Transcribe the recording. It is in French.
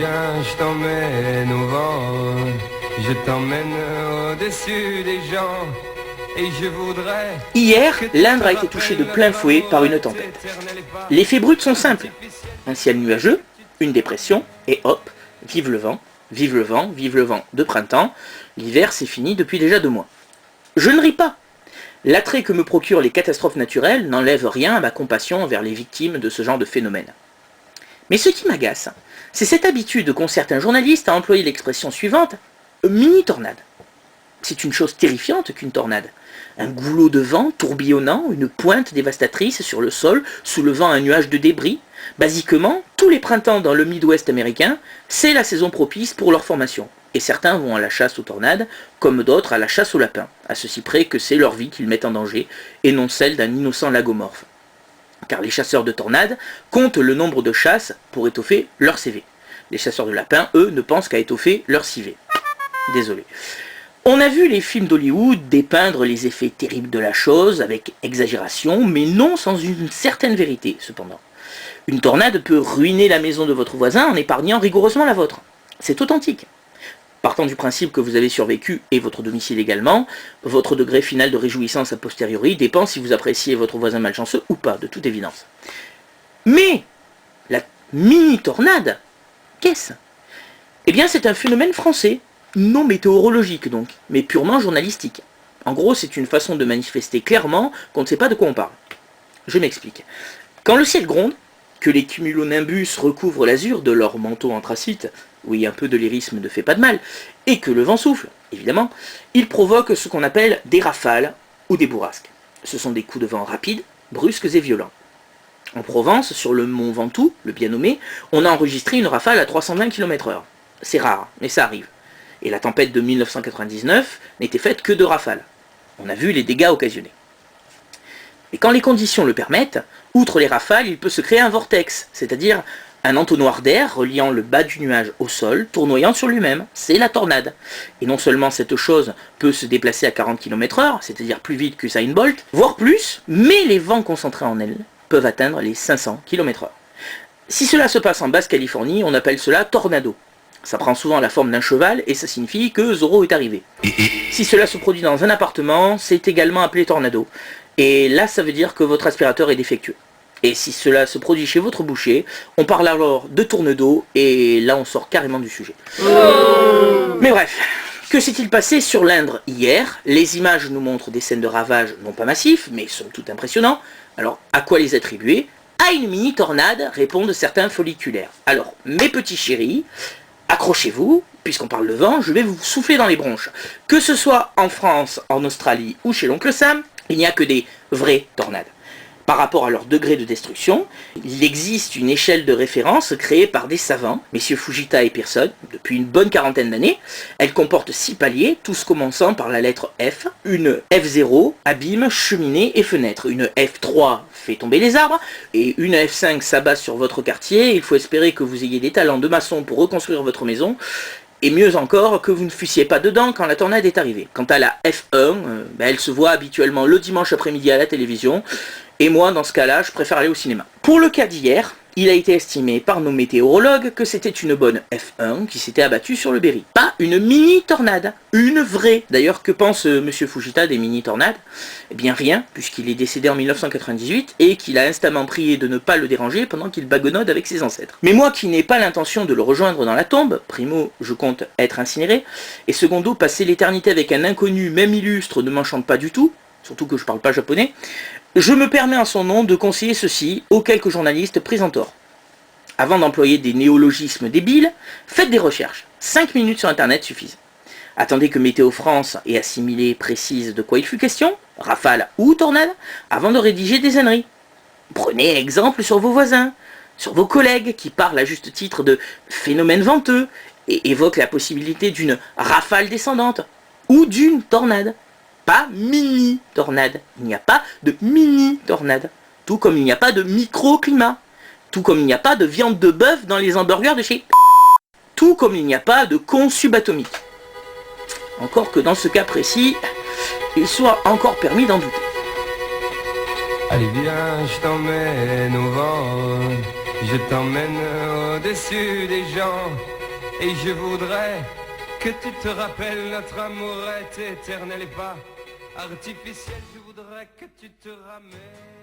viens, je t'emmène au vent, je t'emmène au-dessus des gens, et je voudrais... Hier, l'Indre a été touchée de plein fouet par une tempête. Les faits bruts sont simples. Un ciel nuageux, une dépression, et hop, vive le vent, vive le vent, vive le vent de printemps. L'hiver, c'est fini depuis déjà 2 mois. Je ne ris pas. L'attrait que me procurent les catastrophes naturelles n'enlève rien à ma compassion envers les victimes de ce genre de phénomène. Mais ce qui m'agace, c'est cette habitude qu'ont certains journalistes à employer l'expression suivante « mini-tornade ». C'est une chose terrifiante qu'une tornade. Un goulot de vent tourbillonnant, une pointe dévastatrice sur le sol, soulevant un nuage de débris. Basiquement, tous les printemps dans le Midwest américain, c'est la saison propice pour leur formation. Et certains vont à la chasse aux tornades, comme d'autres à la chasse aux lapins, à ceci près que c'est leur vie qu'ils mettent en danger, et non celle d'un innocent lagomorphe. Car les chasseurs de tornades comptent le nombre de chasses pour étoffer leur CV. Les chasseurs de lapins, eux, ne pensent qu'à étoffer leur CV. Désolé. On a vu les films d'Hollywood dépeindre les effets terribles de la chose avec exagération, mais non sans une certaine vérité, cependant. Une tornade peut ruiner la maison de votre voisin en épargnant rigoureusement la vôtre. C'est authentique. Partant du principe que vous avez survécu et votre domicile également, votre degré final de réjouissance a posteriori dépend si vous appréciez votre voisin malchanceux ou pas, de toute évidence. Mais la mini-tornade, qu'est-ce ? Eh bien, c'est un phénomène français, non météorologique donc, mais purement journalistique. En gros, c'est une façon de manifester clairement qu'on ne sait pas de quoi on parle. Je m'explique. Quand le ciel gronde, que les cumulonimbus recouvrent l'azur de leur manteau anthracite, oui, un peu de lyrisme ne fait pas de mal, et que le vent souffle, évidemment, il provoque ce qu'on appelle des rafales ou des bourrasques. Ce sont des coups de vent rapides, brusques et violents. En Provence, sur le mont Ventoux, le bien nommé, on a enregistré une rafale à 320 km/h. C'est rare, mais ça arrive. Et la tempête de 1999 n'était faite que de rafales. On a vu les dégâts occasionnés. Et quand les conditions le permettent, outre les rafales, il peut se créer un vortex, c'est-à-dire un entonnoir d'air reliant le bas du nuage au sol, tournoyant sur lui-même. C'est la tornade. Et non seulement cette chose peut se déplacer à 40 km/h, c'est-à-dire plus vite que Usain Bolt, voire plus, mais les vents concentrés en elle peuvent atteindre les 500 km/h. Si cela se passe en Basse-Californie, on appelle cela tornado. Ça prend souvent la forme d'un cheval et ça signifie que Zorro est arrivé. Si cela se produit dans un appartement, c'est également appelé tornado. Et là, ça veut dire que votre aspirateur est défectueux. Et si cela se produit chez votre boucher, on parle alors de tourne-d'eau, et là on sort carrément du sujet. Mais bref, que s'est-il passé sur l'Indre hier ? Les images nous montrent des scènes de ravages non pas massifs, mais sont tout impressionnants. Alors, à quoi les attribuer ? À une mini-tornade, répondent certains folliculaires. Alors, mes petits chéris, accrochez-vous, puisqu'on parle de vent, je vais vous souffler dans les bronches. Que ce soit en France, en Australie ou chez l'oncle Sam, il n'y a que des vraies tornades. Par rapport à leur degré de destruction, il existe une échelle de référence créée par des savants, messieurs Fujita et Pearson, depuis une bonne quarantaine d'années. Elle comporte 6 paliers, tous commençant par la lettre F. Une F0, abîme, cheminée et fenêtre. Une F3 fait tomber les arbres, et une F5 s'abat sur votre quartier. Il faut espérer que vous ayez des talents de maçon pour reconstruire votre maison, et mieux encore, que vous ne fussiez pas dedans quand la tornade est arrivée. Quant à la F1, elle se voit habituellement le dimanche après-midi à la télévision, et moi, dans ce cas-là, je préfère aller au cinéma. Pour le cas d'hier, il a été estimé par nos météorologues que c'était une bonne F1 qui s'était abattue sur le Berry. Pas une mini-tornade, une vraie. D'ailleurs, que pense monsieur Fujita des mini-tornades ? Eh bien rien, puisqu'il est décédé en 1998 et qu'il a instamment prié de ne pas le déranger pendant qu'il bagonnode avec ses ancêtres. Mais moi qui n'ai pas l'intention de le rejoindre dans la tombe, primo, je compte être incinéré, et secondo, passer l'éternité avec un inconnu, même illustre, ne m'enchante pas du tout, surtout que je parle pas japonais, je me permets en son nom de conseiller ceci aux quelques journalistes pris en tort. Avant d'employer des néologismes débiles, faites des recherches. 5 minutes sur internet suffisent. Attendez que Météo France ait assimilé précise de quoi il fut question, rafale ou tornade, avant de rédiger des âneries. Prenez exemple sur vos voisins, sur vos collègues qui parlent à juste titre de phénomènes venteux et évoquent la possibilité d'une rafale descendante ou d'une tornade. Pas mini-tornade. Il n'y a pas de mini-tornade. Tout comme il n'y a pas de micro-climat. Tout comme il n'y a pas de viande de bœuf dans les hamburgers de chez... Tout comme il n'y a pas de con subatomique. Encore que dans ce cas précis, il soit encore permis d'en douter. Allez viens, je t'emmène au vent, je t'emmène au-dessus des gens. Et je voudrais que tu te rappelles, notre amour est éternel et pas artificiel. Je voudrais que tu te ramènes.